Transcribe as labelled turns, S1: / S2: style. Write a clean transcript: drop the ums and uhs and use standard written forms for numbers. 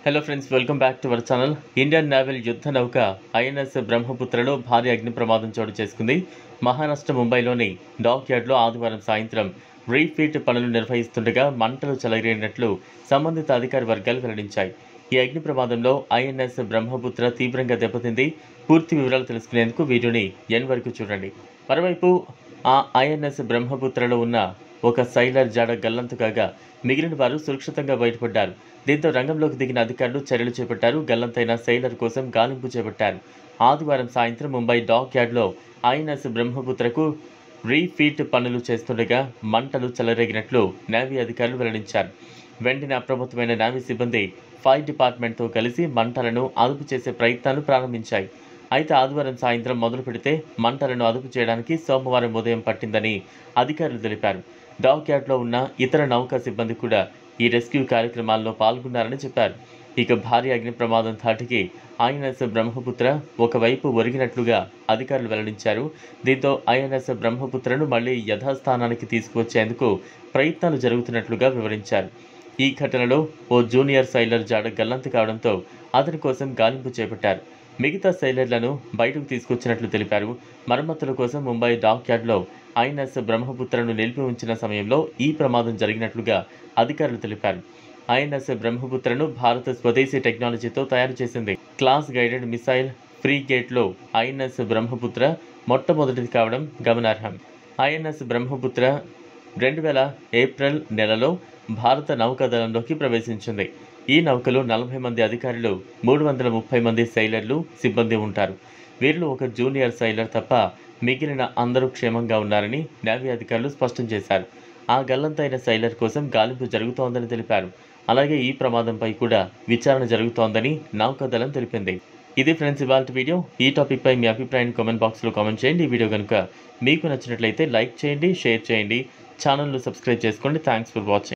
S1: Hello friends, welcome back to our channel. Indian naval యుద్ధ నౌక INS బ్రహ్మపుత్రలో భారీ అగ్ని ప్రమాదం చోటు చేసుకుంది. మహారాష్ట్ర ముంబైలోని డాక్ యార్డ్లో ఆదివారం సాయంత్రం రీఫీట్ పనులు నిర్వహిస్తుండగా మంటలు చెలరేగినట్లు సంబంధిత అధికార వర్గాలు వెల్లడించాయి. ఈ అగ్ని ప్రమాదంలో ఐఎన్ఎస్ బ్రహ్మపుత్ర తీవ్రంగా దెబ్బతింది. పూర్తి వివరాలు తెలుసుకునేందుకు వీడియోని ఎన్ వరకు చూడండి. మరోవైపు ఆ ఐఎన్ఎస్ బ్రహ్మపుత్రలో ఉన్న ఒక సైలర్ జాడ గల్లంతు కాగా మిగిలిన వారు సురక్షితంగా బయటపడ్డారు. దీంతో రంగంలోకి దిగిన అధికారులు చర్యలు చేపట్టారు. గల్లంతైన సైలర్ కోసం గాలింపు చేపట్టారు. ఆదివారం సాయంత్రం ముంబై డాక్ యార్డ్లో ఐఎన్ఎస్ బ్రహ్మపుత్రకు రీఫీట్ పనులు చేస్తుండగా మంటలు చెలరేగినట్లు నేవీ అధికారులు వెల్లడించారు. వెంటనే అప్రమత్తమైన నేవీ సిబ్బంది ఫైర్ డిపార్ట్మెంట్తో కలిసి మంటలను అదుపు చేసే ప్రయత్నాలు ప్రారంభించాయి. అయితే ఆదివారం సాయంత్రం మొదలు పెడితే మంటలను అదుపు చేయడానికి సోమవారం ఉదయం పట్టిందని అధికారులు తెలిపారు. డాక్ యార్డ్లో ఉన్న ఇతర నౌకా సిబ్బంది కూడా ఈ రెస్క్యూ కార్యక్రమాల్లో పాల్గొన్నారని చెప్పారు. ఇక భారీ అగ్ని ప్రమాదం ధాటికి ఐఎన్ఎస్ బ్రహ్మపుత్ర ఒకవైపు ఒరిగినట్లుగా అధికారులు వెల్లడించారు. దీంతో ఐఎన్ఎస్ బ్రహ్మపుత్రను మళ్లీ యథాస్థానానికి తీసుకువచ్చేందుకు ప్రయత్నాలు జరుగుతున్నట్లుగా వివరించారు. ఈ ఘటనలో ఓ జూనియర్ సైలర్ జాడ గల్లంతు కావడంతో అతని కోసం గాలింపు చేపట్టారు. మిగతా సైలర్లను బయటకు తీసుకొచ్చినట్లు తెలిపారు. మరమ్మతుల కోసం ముంబై డాక్ యార్డ్లో ఐఎన్ఎస్ బ్రహ్మపుత్రను నిలిపి ఉంచిన సమయంలో ఈ ప్రమాదం జరిగినట్లుగా అధికారులు తెలిపారు. ఐఎన్ఎస్ బ్రహ్మపుత్రను భారత స్వదేశీ టెక్నాలజీతో తయారు చేసింది. క్లాస్ గైడెడ్ మిసైల్ ఫ్రీగేట్లో ఐఎన్ఎస్ బ్రహ్మపుత్ర మొట్టమొదటిది కావడం గమనార్హం. ఐఎన్ఎస్ బ్రహ్మపుత్ర 2000 ఏప్రిల్ నెలలో భారత నౌకాదళంలోకి ప్రవేశించింది. ఈ నౌకలో 40 మంది అధికారులు, 330 మంది సైలర్లు, సిబ్బంది ఉంటారు. వీరిలో ఒక జూనియర్ సైలర్ తప్ప మిగిలిన అందరూ క్షేమంగా ఉన్నారని నేవీ అధికారులు స్పష్టం చేశారు. ఆ గల్లంతైన సైలర్ కోసం గాలింపు జరుగుతోందని తెలిపారు. అలాగే ఈ ప్రమాదంపై కూడా విచారణ జరుగుతోందని నౌకాదళం తెలిపింది. ఇది ఫ్రెండ్స్ ఇవాల్టి వీడియో. ఈ టాపిక్పై మీ అభిప్రాయాన్ని కామెంట్ బాక్స్లో కామెంట్ చేయండి. ఈ వీడియో కనుక మీకు నచ్చినట్లయితే లైక్ చేయండి, షేర్ చేయండి, ఛానల్ను సబ్స్క్రైబ్ చేసుకోండి. Thanks for watching.